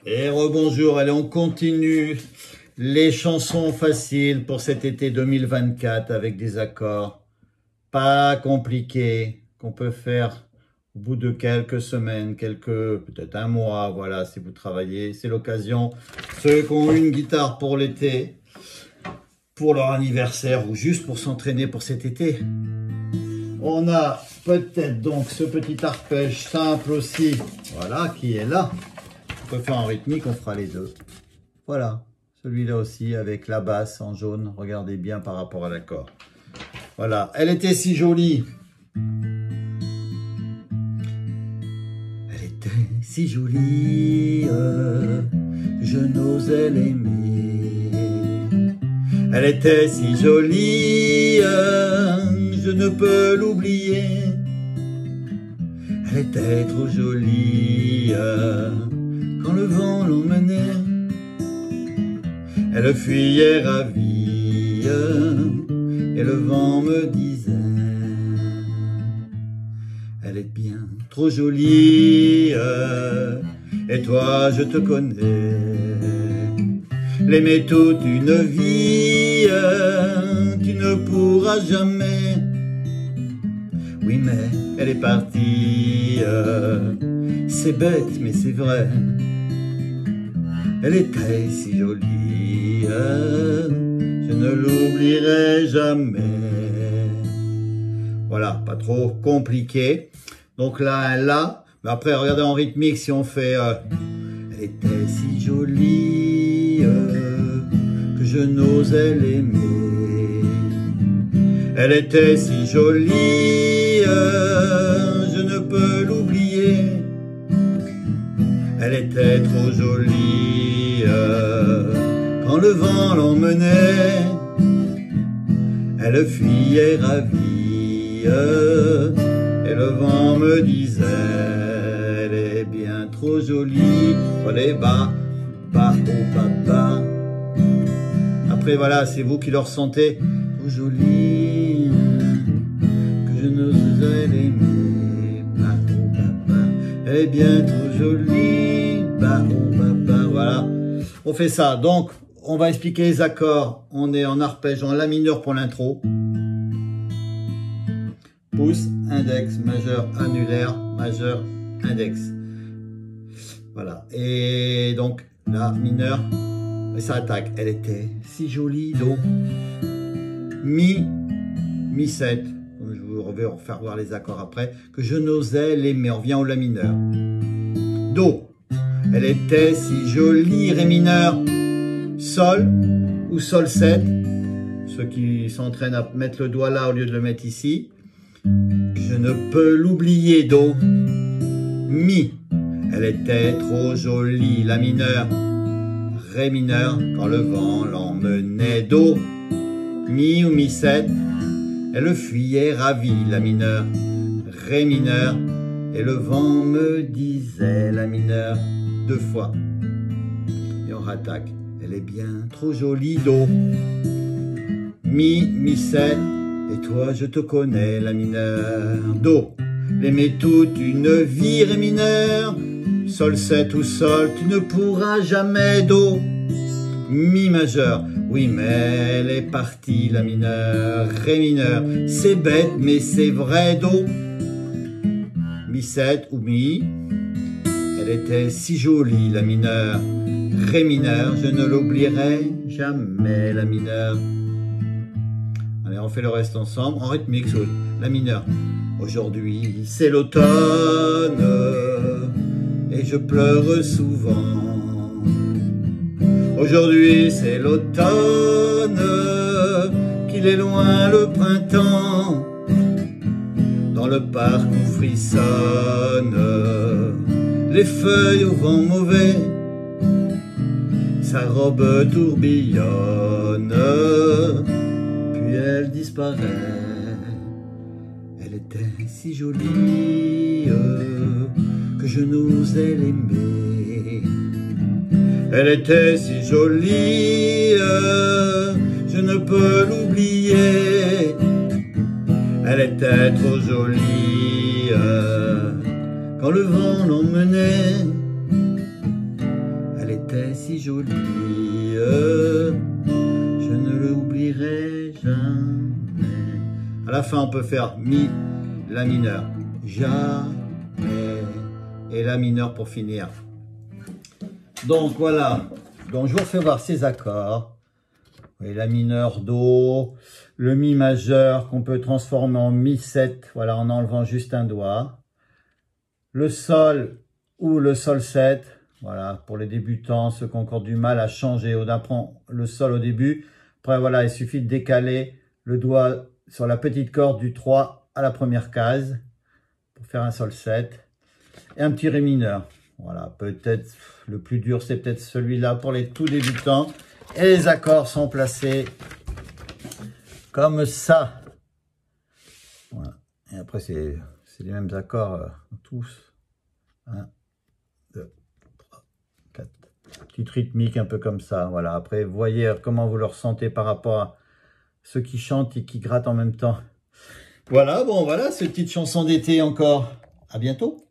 Et rebonjour, allez, on continue les chansons faciles pour cet été 2024 avec des accords pas compliqués qu'on peut faire au bout de quelques semaines, peut-être un mois, voilà, si vous travaillez, c'est l'occasion. Ceux qui ont une guitare pour l'été, pour leur anniversaire ou juste pour s'entraîner pour cet été. On a peut-être donc ce petit arpège simple aussi, voilà, qui est là. On peut faire en rythmique, on fera les deux. Voilà, celui-là aussi avec la basse en jaune, regardez bien par rapport à l'accord. Voilà, elle était si jolie. Elle était si jolie, je n'osais l'aimer. Elle était si jolie, je ne peux l'oublier. Elle était trop jolie, quand le vent l'emmenait. Elle fuyait ravie, et le vent me disait: elle est bien trop jolie, et toi je te connais. L'aimer toute une vie, tu ne pourras jamais. Oui, mais elle est partie, c'est bête mais c'est vrai. Elle était si jolie, je ne l'oublierai jamais. Voilà, pas trop compliqué. Donc là, là, mais après regardez en rythmique si on fait elle était si jolie, que je n'osais l'aimer. Elle était si jolie, je ne peux l'oublier. Elle était trop jolie, quand le vent l'emmenait. Elle fuyait ravie, et le vent me disait: elle est bien trop jolie. Allez, bas, bas, oh, bas, bas. Après, voilà, c'est vous qui le ressentez. Trop jolie, que je n'osais l'aimer. Bas, oh, bas, bas. Elle est bien trop jolie. Bas, oh, bas, bas. Voilà. On fait ça. Donc, on va expliquer les accords. On est en arpège, en la mineur pour l'intro. Pouce, index, majeur, annulaire, majeur, index. Voilà. Et donc, la mineur, et ça attaque. Elle était si jolie, do. Mi, mi 7. Je vous vais refaire voir les accords après. Que je n'osais l'aimer. On vient au la mineur. Do. Elle était si jolie, ré mineur. Sol ou sol 7. Ceux qui s'entraînent à mettre le doigt là au lieu de le mettre ici. Je ne peux l'oublier, do. Mi. Elle était trop jolie, la mineur. Ré mineur, quand le vent l'emmenait, do. Mi ou mi 7. Elle fuyait ravie, la mineur. Ré mineur, et le vent me disait, la mineur. Deux fois. Et on rattaque. Elle est bien trop jolie, do. Mi, mi 7. Et toi je te connais, la mineur. Do. L'aimer toute une vie, ré mineur. Sol 7 ou sol, tu ne pourras jamais, do. Mi majeur, oui mais elle est partie, la mineur. Ré mineur, c'est bête mais c'est vrai, do. Mi 7 ou mi. Elle était si jolie, la mineur. Ré mineur, je ne l'oublierai jamais, la mineur. Allez, on fait le reste ensemble, en rythmique, sur la mineur. Aujourd'hui, c'est l'automne, et je pleure souvent. Aujourd'hui, c'est l'automne, qu'il est loin le printemps. Dans le parc où frissonnent les feuilles au vent mauvais, sa robe tourbillonne, puis elle disparaît. Elle était si jolie, que je n'osais l'aimer. Elle était si jolie, je ne peux l'oublier. Elle était trop jolie, quand le vent l'emmenait. elle était si jolie. Je ne l'oublierai jamais. À la fin, on peut faire mi, la mineur, jamais, et la mineur pour finir. Donc voilà, donc je vous refais voir ces accords. Et la mineur Do, le mi majeur qu'on peut transformer en mi 7, voilà, en enlevant juste un doigt. Le sol ou le sol 7, voilà, pour les débutants, ceux qui ont encore du mal à changer ou d'apprendre le sol au début. Après, voilà, il suffit de décaler le doigt sur la petite corde du 3 à la première case pour faire un sol 7. Et un petit ré mineur. Voilà, peut-être le plus dur, c'est peut-être celui-là pour les tout débutants. Et les accords sont placés comme ça. Voilà. Et après, c'est les mêmes accords tous. 1, 2, 3, 4. Petite rythmique un peu comme ça. Voilà. Après, voyez comment vous le ressentez par rapport à ceux qui chantent et qui grattent en même temps. Voilà, bon, voilà, cette petite chanson d'été encore. À bientôt.